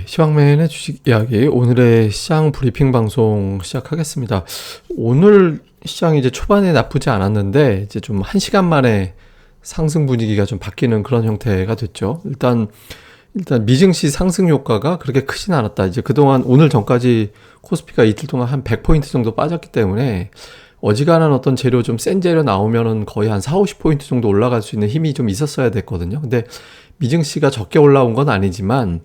시황맨의 주식 이야기 오늘의 시장 브리핑 방송 시작하겠습니다. 오늘 시장이 이제 초반에 나쁘지 않았는데 이제 좀 1시간 만에 상승 분위기가 좀 바뀌는 그런 형태가 됐죠. 일단 미증시 상승 효과가 그렇게 크진 않았다. 이제 그동안 오늘 전까지 코스피가 이틀 동안 한 100포인트 정도 빠졌기 때문에 어지간한 어떤 재료 좀 센 재료 나오면은 거의 한 4, 50포인트 정도 올라갈 수 있는 힘이 좀 있었어야 됐거든요. 근데 미증시가 적게 올라온 건 아니지만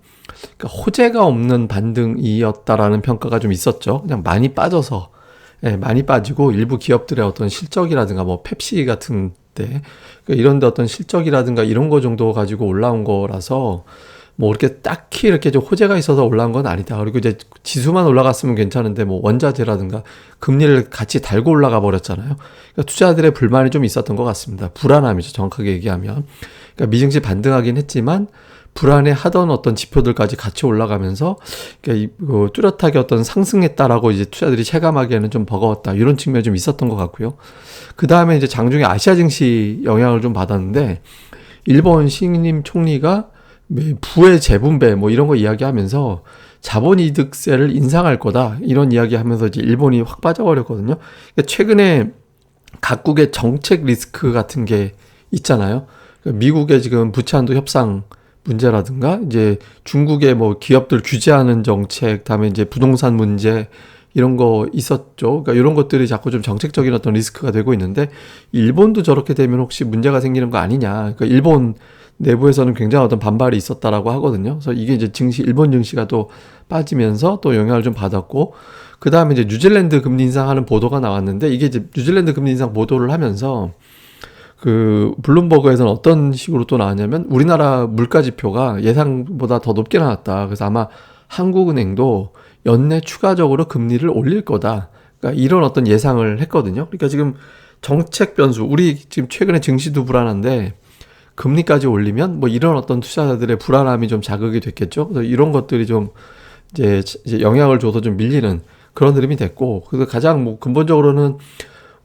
그러니까 호재가 없는 반등이었다라는 평가가 좀 있었죠. 그냥 많이 빠져서 많이 빠지고 일부 기업들의 어떤 실적이라든가 뭐 펩시 같은 데 그러니까 이런 데 어떤 실적이라든가 이런 거 정도 가지고 올라온 거라서 뭐 이렇게 딱히 이렇게 좀 호재가 있어서 올라온 건 아니다. 그리고 이제 지수만 올라갔으면 괜찮은데 뭐 원자재라든가 금리를 같이 달고 올라가 버렸잖아요. 그러니까 투자자들의 불만이 좀 있었던 것 같습니다. 불안함이죠. 정확하게 얘기하면. 그러니까 미증시 반등하긴 했지만 불안해하던 어떤 지표들까지 같이 올라가면서 그러니까 뚜렷하게 어떤 상승했다라고 이제 투자들이 체감하기에는 좀 버거웠다 이런 측면이 좀 있었던 것 같고요. 그 다음에 이제 장중에 아시아 증시 영향을 좀 받았는데 일본 신임 총리가 부의 재분배 뭐 이런 거 이야기하면서 자본이득세를 인상할 거다 이런 이야기하면서 이제 일본이 확 빠져버렸거든요. 그러니까 최근에 각국의 정책 리스크 같은 게 있잖아요. 그러니까 미국의 지금 부채한도 협상 문제라든가 이제 중국의 뭐 기업들 규제하는 정책, 다음에 이제 부동산 문제 이런 거 있었죠. 그러니까 이런 것들이 자꾸 좀 정책적인 어떤 리스크가 되고 있는데 일본도 저렇게 되면 혹시 문제가 생기는 거 아니냐. 그러니까 일본 내부에서는 굉장히 어떤 반발이 있었다라고 하거든요. 그래서 이게 이제 일본 증시가 또 빠지면서 또 영향을 좀 받았고 그 다음에 이제 뉴질랜드 금리 인상하는 보도가 나왔는데 이게 이제 뉴질랜드 금리 인상 보도를 하면서 그 블룸버그에서는 어떤 식으로 또 나왔냐면 우리나라 물가 지표가 예상보다 더 높게 나왔다. 그래서 아마 한국은행도 연내 추가적으로 금리를 올릴 거다. 그러니까 이런 어떤 예상을 했거든요. 그러니까 지금 정책 변수, 우리 지금 최근에 증시도 불안한데 금리까지 올리면 뭐 이런 어떤 투자자들의 불안함이 좀 자극이 됐겠죠. 그래서 이런 것들이 좀 이제 영향을 줘서 좀 밀리는 그런 흐름이 됐고, 그래서 가장 뭐 근본적으로는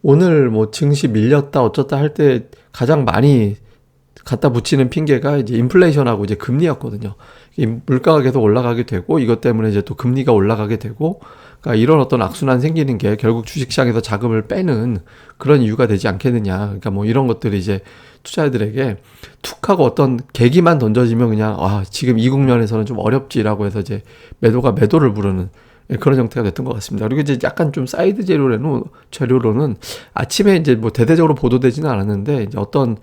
오늘 뭐 증시 밀렸다 어쩌다 할 때 가장 많이 갖다 붙이는 핑계가 이제 인플레이션하고 이제 금리였거든요. 물가가 계속 올라가게 되고 이것 때문에 이제 또 금리가 올라가게 되고 그러니까 이런 어떤 악순환 생기는 게 결국 주식시장에서 자금을 빼는 그런 이유가 되지 않겠느냐. 그러니까 뭐 이런 것들이 이제 투자자들에게 툭 하고 어떤 계기만 던져지면 그냥 지금 이 국면에서는 좀 어렵지라고 해서 이제 매도가 매도를 부르는 그런 형태가 됐던 것 같습니다. 그리고 이제 약간 좀 사이드 재료로는 아침에 이제 뭐 대대적으로 보도되지는 않았는데 이제 어떤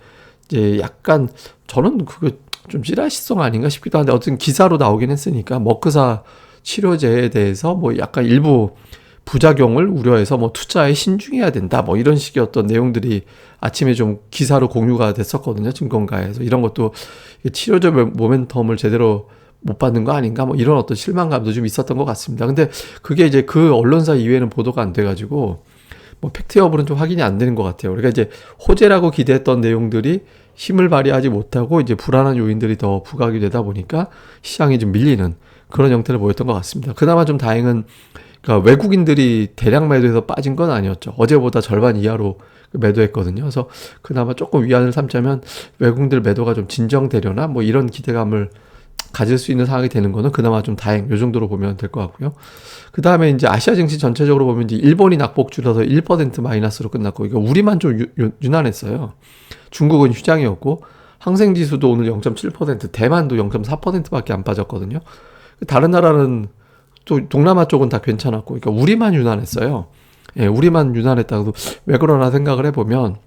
이제 약간 저는 그거 좀 찌라시성 아닌가 싶기도 한데 어쨌든 기사로 나오긴 했으니까 머크사 치료제에 대해서 뭐 약간 일부 부작용을 우려해서 뭐 투자에 신중해야 된다 뭐 이런 식의 어떤 내용들이 아침에 좀 기사로 공유가 됐었거든요. 증권가에서 이런 것도 치료제 모멘텀을 제대로 못 받는 거 아닌가 뭐 이런 어떤 실망감도 좀 있었던 것 같습니다. 근데 그게 이제 그 언론사 이외에는 보도가 안 돼가지고 뭐 팩트 여부는 좀 확인이 안 되는 것 같아요. 그러니까 이제 호재라고 기대했던 내용들이 힘을 발휘하지 못하고 이제 불안한 요인들이 더 부각이 되다 보니까 시장이 좀 밀리는 그런 형태를 보였던 것 같습니다. 그나마 좀 다행은 그러니까 외국인들이 대량 매도해서 빠진 건 아니었죠. 어제보다 절반 이하로 매도했거든요. 그래서 그나마 조금 위안을 삼자면 외국인들 매도가 좀 진정되려나 뭐 이런 기대감을 가질 수 있는 상황이 되는 거는 그나마 좀 요 정도로 보면 될 것 같고요. 그 다음에 이제 아시아 증시 전체적으로 보면 이제 일본이 낙폭 줄여서 1% 마이너스로 끝났고, 이거 우리만 좀 유난했어요. 중국은 휴장이었고, 항생지수도 오늘 0.7%, 대만도 0.4%밖에 안 빠졌거든요. 다른 나라는 또 동남아 쪽은 다 괜찮았고, 그러니까 우리만 유난했어요. 우리만 유난했다고 왜 그러나 생각을 해보면,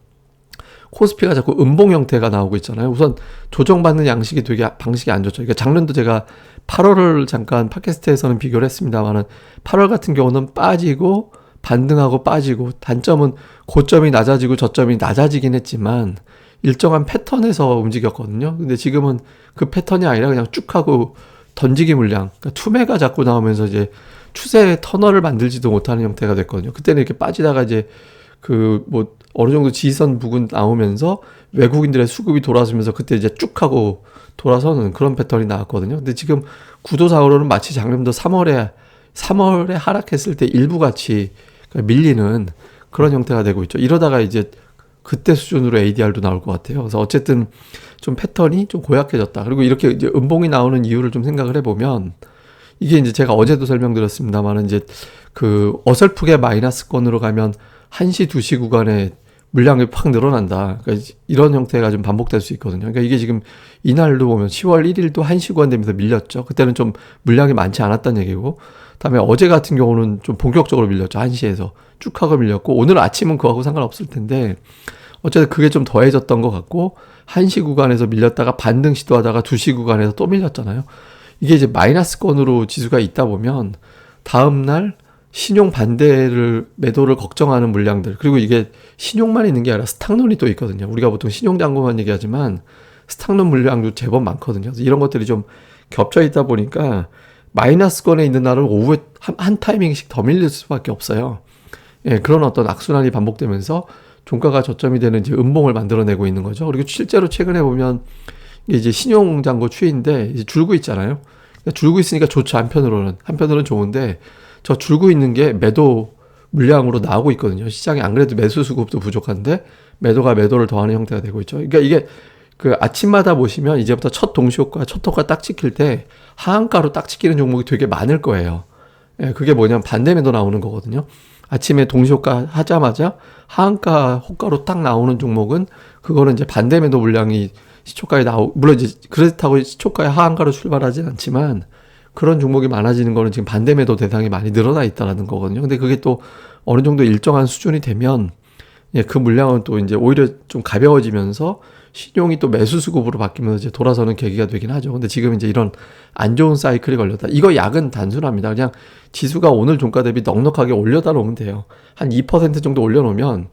코스피가 자꾸 음봉 형태가 나오고 있잖아요. 우선 조정받는 양식이 되게 방식이 안 좋죠. 그러니까 작년도 제가 8월을 잠깐 팟캐스트에서는 비교를 했습니다만은 8월 같은 경우는 빠지고 반등하고 빠지고 단점은 고점이 낮아지고 저점이 낮아지긴 했지만 일정한 패턴에서 움직였거든요. 근데 지금은 그 패턴이 아니라 그냥 쭉 하고 던지기 물량, 그러니까 투매가 자꾸 나오면서 이제 추세 터널을 만들지도 못하는 형태가 됐거든요. 그때는 이렇게 빠지다가 이제 그 뭐 어느 정도 지지선 부근 나오면서 외국인들의 수급이 돌아서면서 그때 이제 쭉 하고 돌아서는 그런 패턴이 나왔거든요. 근데 지금 구도상으로는 마치 작년도 3월에 하락했을 때 일부 같이 밀리는 그런 형태가 되고 있죠. 이러다가 이제 그때 수준으로 ADR도 나올 것 같아요. 그래서 어쨌든 좀 패턴이 좀 고약해졌다. 그리고 이렇게 이제 음봉이 나오는 이유를 좀 생각을 해보면 이게 이제 제가 어제도 설명드렸습니다만 이제 그 어설프게 마이너스권으로 가면 1시, 2시 구간에 물량이 확 늘어난다. 그러니까 이런 형태가 좀 반복될 수 있거든요. 그러니까 이게 지금 이날도 보면 10월 1일도 1시 구간 되면서 밀렸죠. 그때는 좀 물량이 많지 않았다는 얘기고, 다음에 어제 같은 경우는 좀 본격적으로 밀렸죠. 1시에서 쭉 하고 밀렸고, 오늘 아침은 그거하고 상관없을 텐데 어쨌든 그게 좀 더해졌던 것 같고, 1시 구간에서 밀렸다가 반등 시도하다가 2시 구간에서 또 밀렸잖아요. 이게 이제 마이너스권으로 지수가 있다 보면 다음날 신용 반대를 매도를 걱정하는 물량들, 그리고 이게 신용만 있는 게 아니라 스탁론이 또 있거든요. 우리가 보통 신용 잔고만 얘기하지만 스탁론 물량도 제법 많거든요. 그래서 이런 것들이 좀 겹쳐 있다 보니까 마이너스권에 있는 날은 오후에 한 타이밍씩 더 밀릴 수밖에 없어요. 예, 그런 어떤 악순환이 반복되면서 종가가 저점이 되는 이제 음봉을 만들어내고 있는 거죠. 그리고 실제로 최근에 보면 이제 신용 잔고 추이인데 이제 줄고 있잖아요. 그러니까 줄고 있으니까 좋죠. 한편으로는 좋은데, 저 줄고 있는 게 매도 물량으로 나오고 있거든요. 시장이 안 그래도 매수 수급도 부족한데 매도가 매도를 더하는 형태가 되고 있죠. 그러니까 이게 그 아침마다 보시면 이제부터 첫 동시효과, 첫 호가 딱 찍힐 때 하한가로 딱 찍히는 종목이 되게 많을 거예요. 예, 그게 뭐냐면 반대 매도 나오는 거거든요. 아침에 동시효과 하자마자 하한가 호가로 딱 나오는 종목은 그거는 이제 반대 매도 물량이 시초가에 물론 이제 그렇다고 시초가에 하한가로 출발하진 않지만 그런 종목이 많아지는 거는 지금 반대 매도 대상이 많이 늘어나 있다라는 거거든요. 근데 그게 또 어느 정도 일정한 수준이 되면, 예, 그 물량은 또 이제 오히려 좀 가벼워지면서 신용이 또 매수 수급으로 바뀌면서 이제 돌아서는 계기가 되긴 하죠. 근데 지금 이제 이런 안 좋은 사이클이 걸렸다. 이거 약은 단순합니다. 그냥 지수가 오늘 종가 대비 넉넉하게 올려다 놓으면 돼요. 한 2% 정도 올려놓으면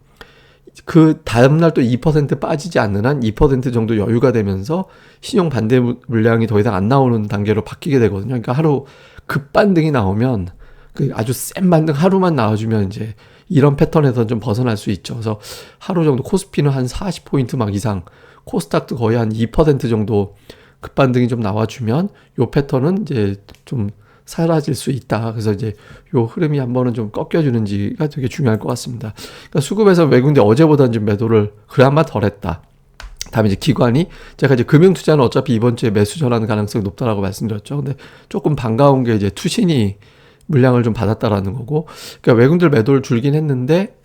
그 다음날 또 2% 빠지지 않는 한 2% 정도 여유가 되면서 신용 반대 물량이 더 이상 안 나오는 단계로 바뀌게 되거든요. 그러니까 하루 급반등이 나오면 그 아주 센 반등 하루만 나와주면 이제 이런 패턴에서 좀 벗어날 수 있죠. 그래서 하루 정도 코스피는 한 40포인트 막 이상, 코스닥도 거의 한 2% 정도 급반등이 좀 나와주면 요 패턴은 이제 좀 사라질 수 있다. 그래서 이제 요 흐름이 한 번은 좀 꺾여주는지가 되게 중요할 것 같습니다. 그러니까 수급에서 외국인데 어제보다는 좀 매도를 그나마 덜 했다. 다음에 이제 기관이, 제가 이제 금융투자는 어차피 이번 주에 매수 전환 가능성이 높다라고 말씀드렸죠. 근데 조금 반가운 게 이제 투신이 물량을 좀 받았다라는 거고, 그러니까 외국인들 매도를 줄긴 했는데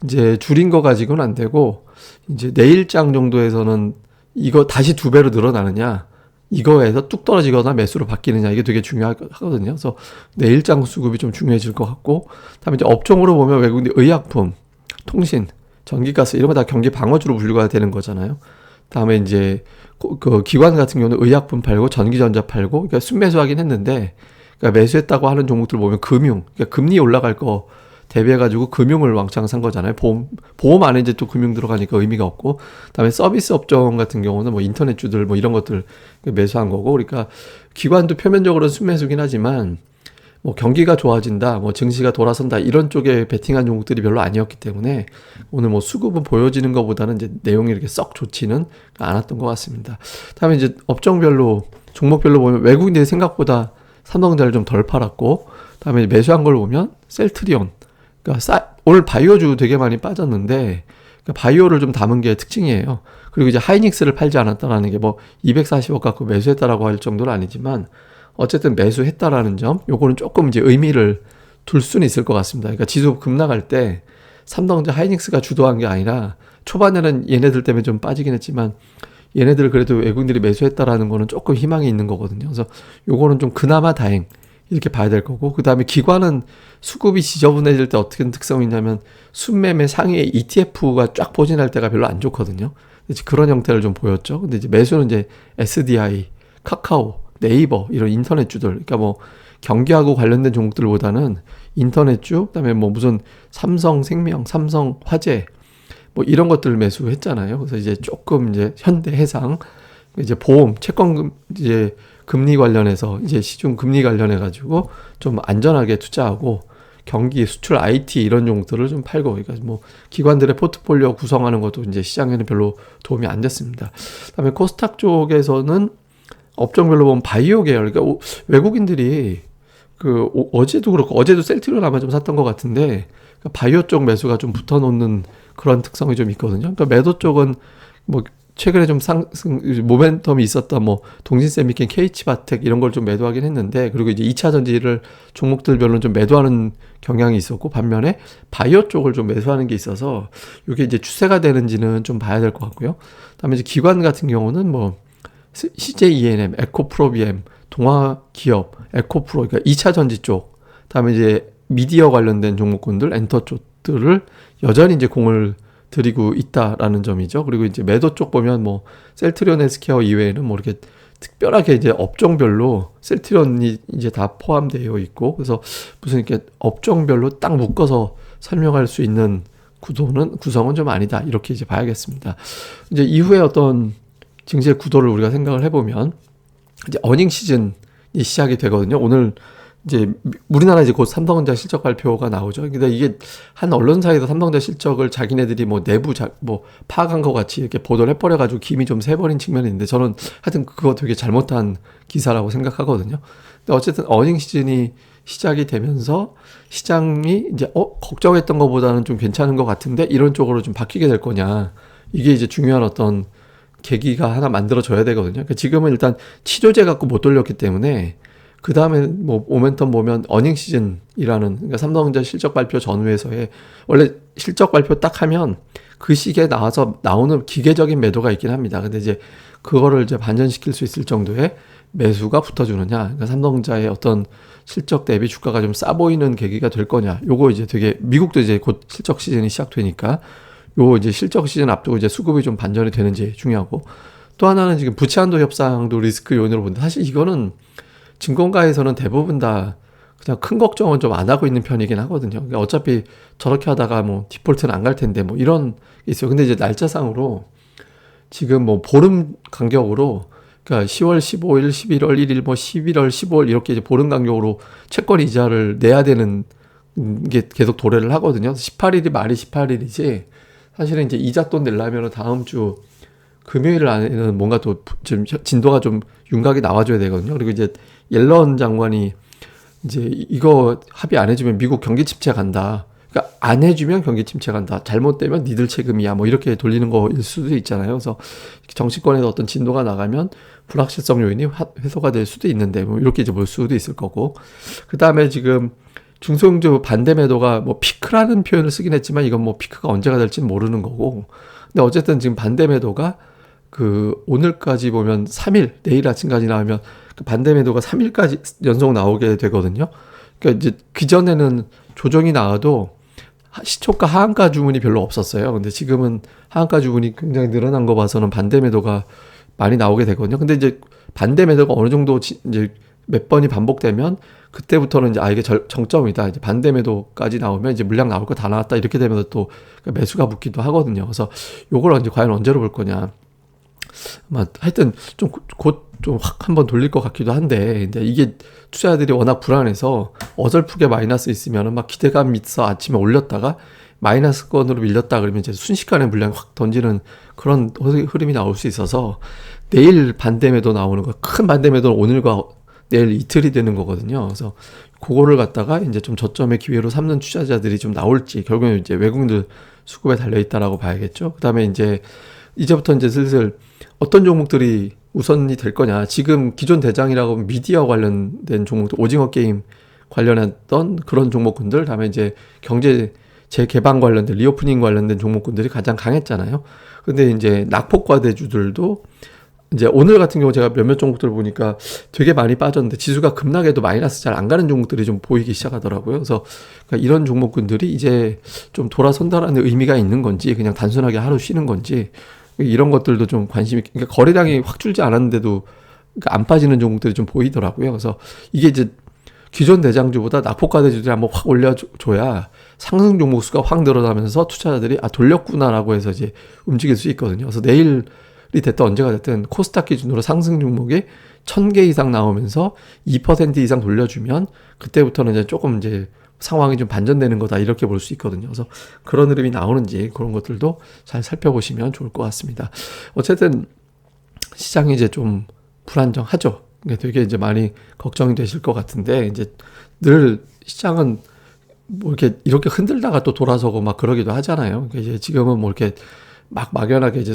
이제 줄인 거 가지고는 안 되고, 이제 내일장 정도에서는 이거 다시 2배로 늘어나느냐, 이거에서 뚝 떨어지거나 매수로 바뀌느냐, 이게 되게 중요하거든요. 그래서 내일장 수급이 좀 중요해질 것 같고, 다음에 이제 업종으로 보면 외국인들 의약품, 통신, 전기가스 이런 거 다 경기 방어주로 분류가 되는 거잖아요. 다음에 이제 그 기관 같은 경우는 의약품 팔고 전기전자 팔고, 그러니까 순매수하긴 했는데, 그러니까 매수했다고 하는 종목들 보면 금융, 그러니까 금리 올라갈 거 대비해가지고 금융을 왕창 산 거잖아요. 보험 안에 이제 또 금융 들어가니까 의미가 없고, 그다음에 서비스 업종 같은 경우는 뭐 인터넷주들 뭐 이런 것들 매수한 거고, 그러니까 기관도 표면적으로는 순매수긴 하지만 뭐 경기가 좋아진다, 뭐 증시가 돌아선다 이런 쪽에 베팅한 종목들이 별로 아니었기 때문에 오늘 뭐 수급은 보여지는 것보다는 이제 내용이 이렇게 썩 좋지는 않았던 것 같습니다. 다음에 이제 업종별로 종목별로 보면 외국인들이 생각보다 삼성전자를 좀 덜 팔았고, 다음에 매수한 걸 보면 셀트리온, 그러니까 오늘 바이오주 되게 많이 빠졌는데, 그러니까 바이오를 좀 담은 게 특징이에요. 그리고 이제 하이닉스를 팔지 않았다라는 게 뭐 240억 갖고 매수했다라고 할 정도는 아니지만 어쨌든 매수했다라는 점, 요거는 조금 이제 의미를 둘 수는 있을 것 같습니다. 그러니까 지수 급락할 때 삼성전자, 하이닉스가 주도한 게 아니라 초반에는 얘네들 때문에 좀 빠지긴 했지만 얘네들 그래도 외국인들이 매수했다라는 거는 조금 희망이 있는 거거든요. 그래서 요거는 좀 그나마 다행 이렇게 봐야 될 거고, 그 다음에 기관은 수급이 지저분해질 때 어떻게 특성이 있냐면 순매매 상위에 ETF가 쫙 포진할 때가 별로 안 좋거든요. 이제 그런 형태를 좀 보였죠. 근데 이제 매수는 이제 SDI, 카카오, 네이버 이런 인터넷주들, 그러니까 뭐 경기하고 관련된 종목들보다는 인터넷주, 그다음에 뭐 무슨 삼성생명, 삼성화재 뭐 이런 것들을 매수했잖아요. 그래서 이제 조금 이제 현대해상, 이제 보험, 채권 이제 금리 관련해서 이제 시중 금리 관련해 가지고 좀 안전하게 투자하고 경기, 수출, IT 이런 종목들을 좀 팔고, 그러니까 뭐 기관들의 포트폴리오 구성하는 것도 이제 시장에는 별로 도움이 안 됐습니다. 그다음에 코스닥 쪽에서는 업종별로 보면 바이오 계열, 그러니까 외국인들이 그 어제도 그렇고, 어제도 셀트리온 아마 좀 샀던 것 같은데, 그러니까 바이오 쪽 매수가 좀 붙어놓는 그런 특성이 좀 있거든요. 그러니까 매도 쪽은 뭐 최근에 좀 상승 모멘텀이 있었던 뭐 동신세미킨, KH바텍 이런 걸 좀 매도하긴 했는데, 그리고 이제 2차 전지를 종목들별로 좀 매도하는 경향이 있었고, 반면에 바이오 쪽을 좀 매수하는 게 있어서 이게 이제 추세가 되는지는 좀 봐야 될 것 같고요. 그다음에 이제 기관 같은 경우는 뭐 CJ 에코프로비엠, 동화기업, 에코프로, 그러니까 2차 전지 쪽, 그다음에 이제 미디어 관련된 종목군들, 엔터 쪽들을 여전히 이제 공을 들이고 있다라는 점이죠. 그리고 이제 매도 쪽 보면 뭐 셀트리온 헬스케어 이외에는 뭐 이렇게 특별하게 이제 업종별로 셀트리온이 이제 다 포함되어 있고, 그래서 무슨 이렇게 업종별로 딱 묶어서 설명할 수 있는 구성은 좀 아니다, 이렇게 이제 봐야겠습니다. 이제 이후에 어떤 증시의 구도를 우리가 생각을 해보면 이제 어닝 시즌이 시작이 되거든요. 오늘 이제 우리나라 이제 곧 삼성전자 실적 발표가 나오죠. 근데 이게 한 언론사에서 삼성전자 실적을 자기네들이 뭐 내부 뭐 파악한 것 같이 이렇게 보도를 해버려가지고 김이 좀 새버린 측면이 있는데, 저는 하여튼 그거 되게 잘못한 기사라고 생각하거든요. 근데 어쨌든 어닝 시즌이 시작이 되면서 시장이 이제 걱정했던 것보다는 좀 괜찮은 것 같은데 이런 쪽으로 좀 바뀌게 될 거냐, 이게 이제 중요한 어떤 계기가 하나 만들어져야 되거든요. 그러니까 지금은 일단 치료제 갖고 못 돌렸기 때문에 그 다음에 뭐 모멘텀 보면 어닝 시즌이라는, 그러니까 삼성전자 실적 발표 전후에서의, 원래 실적 발표 딱 하면 그 시기에 나오는 기계적인 매도가 있긴 합니다. 근데 이제 그거를 이제 반전시킬 수 있을 정도의 매수가 붙어주느냐, 그러니까 삼성전자의 어떤 실적 대비 주가가 좀 싸 보이는 계기가 될 거냐, 요거 이제 되게, 미국도 이제 곧 실적 시즌이 시작되니까 요 이제 실적 시즌 앞두고 이제 수급이 좀 반전이 되는지 중요하고, 또 하나는 지금 부채 한도 협상도 리스크 요인으로 본다. 사실 이거는 증권가에서는 대부분 다 그냥 큰 걱정은 좀 안 하고 있는 편이긴 하거든요. 그러니까 어차피 저렇게 하다가 뭐 디폴트는 안 갈 텐데 뭐 이런 게 있어요. 근데 이제 날짜상으로 지금 뭐 보름 간격으로, 그러니까 10월 15일, 11월 1일, 뭐 11월 15일 이렇게 이제 보름 간격으로 채권 이자를 내야 되는 게 계속 도래를 하거든요. 18일이 말이 18일이지 사실은 이제 이자 돈 내려면 다음 주 금요일 안에는 뭔가 또 좀 진도가 좀 윤곽이 나와줘야 되거든요. 그리고 이제 옐런 장관이 이제 이거 합의 안 해주면 미국 경기 침체 간다. 그러니까 안 해주면 경기 침체 간다. 잘못되면 니들 책임이야. 뭐 이렇게 돌리는 거일 수도 있잖아요. 그래서 정치권에서 어떤 진도가 나가면 불확실성 요인이 해소가 될 수도 있는데, 뭐 이렇게 이제 볼 수도 있을 거고. 그 다음에 지금 중소형주 반대 매도가 뭐 피크라는 표현을 쓰긴 했지만 이건 뭐 피크가 언제가 될지는 모르는 거고. 근데 어쨌든 지금 반대 매도가 그 오늘까지 보면 3일, 내일 아침까지 나오면 그 반대 매도가 3일까지 연속 나오게 되거든요. 그러니까 이제 그전에는 조정이 나와도 시초가 하한가 주문이 별로 없었어요. 근데 지금은 하한가 주문이 굉장히 늘어난 거 봐서는 반대 매도가 많이 나오게 되거든요. 근데 이제 반대 매도가 어느 정도 이제 몇 번이 반복되면 그때부터는 이제 이게 정점이다. 이제 반대 매도까지 나오면 이제 물량 나올 거 다 나왔다. 이렇게 되면서 또 매수가 붙기도 하거든요. 그래서 요걸 이제 과연 언제로 볼 거냐. 하여튼 좀 곧 좀 확 한번 돌릴 것 같기도 한데, 근데 이게 투자자들이 워낙 불안해서 어설프게 마이너스 있으면 막 기대감 있어 아침에 올렸다가 마이너스권으로 밀렸다 그러면 이제 순식간에 물량 확 던지는 그런 흐름이 나올 수 있어서, 내일 반대매도 나오는 거, 큰 반대매도는 오늘과 내일 이틀이 되는 거거든요. 그래서 그거를 갖다가 이제 좀 저점의 기회로 삼는 투자자들이 좀 나올지, 결국엔 이제 외국인들 수급에 달려 있다라고 봐야겠죠. 그다음에 이제부터 이제 슬슬 어떤 종목들이 우선이 될 거냐. 지금 기존 대장이라고 하면 미디어 관련된 종목들, 오징어 게임 관련했던 그런 종목군들, 다음에 이제 경제 재개방 관련된, 리오프닝 관련된 종목군들이 가장 강했잖아요. 근데 이제 낙폭과대주들도 이제 오늘 같은 경우 제가 몇몇 종목들 보니까 되게 많이 빠졌는데 지수가 급락해도 마이너스 잘 안 가는 종목들이 좀 보이기 시작하더라고요. 그래서 그러니까 이런 종목군들이 이제 좀 돌아선다라는 의미가 있는 건지, 그냥 단순하게 하루 쉬는 건지, 이런 것들도 좀 관심이, 그러니까 거래량이 확 줄지 않았는데도 그러니까 안 빠지는 종목들이 좀 보이더라고요. 그래서 이게 이제 기존 대장주보다 낙폭과대주들이 한번 확 올려줘야 상승 종목 수가 확 늘어나면서 투자자들이 돌렸구나라고 해서 이제 움직일 수 있거든요. 그래서 내일이 됐든 언제가 됐든 코스닥 기준으로 상승 종목이 1000개 이상 나오면서 2% 이상 돌려주면 그때부터는 이제 조금 이제 상황이 좀 반전되는 거다, 이렇게 볼 수 있거든요. 그래서 그런 흐름이 나오는지 그런 것들도 잘 살펴보시면 좋을 것 같습니다. 어쨌든 시장이 이제 좀 불안정하죠. 되게 이제 많이 걱정이 되실 것 같은데, 이제 늘 시장은 뭐 이렇게 흔들다가 또 돌아서고 막 그러기도 하잖아요. 그러니까 이제 지금은 뭐 이렇게 막연하게 이제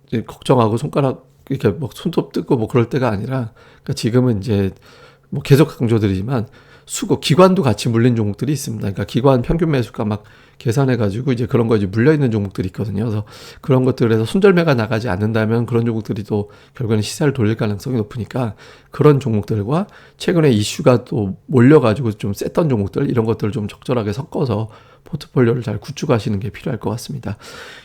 이제 걱정하고 손가락 이렇게 뭐 손톱 뜯고 뭐 그럴 때가 아니라, 그러니까 지금은 이제 뭐 계속 강조드리지만 수급 기관도 같이 물린 종목들이 있습니다. 그러니까 기관 평균 매수가 막 계산해 가지고 이제 그런 거 이제 물려 있는 종목들이 있거든요. 그래서 그런 것들에서 손절매가 나가지 않는다면 그런 종목들이 또 결국에는 시세를 돌릴 가능성이 높으니까, 그런 종목들과 최근에 이슈가 또 몰려 가지고 좀 셌던 종목들, 이런 것들을 좀 적절하게 섞어서 포트폴리오를 잘 구축하시는 게 필요할 것 같습니다.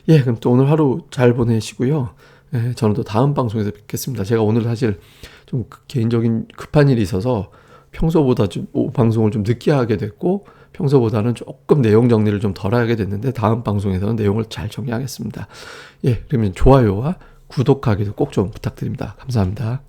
예, 그럼 또 오늘 하루 잘 보내시고요. 예, 저는 또 다음 방송에서 뵙겠습니다. 제가 오늘 사실 좀 개인적인 급한 일이 있어서 평소보다 좀 방송을 좀 늦게 하게 됐고, 평소보다는 조금 내용 정리를 좀 덜 하게 됐는데, 다음 방송에서는 내용을 잘 정리하겠습니다. 예, 그러면 좋아요와 구독하기도 꼭 좀 부탁드립니다. 감사합니다.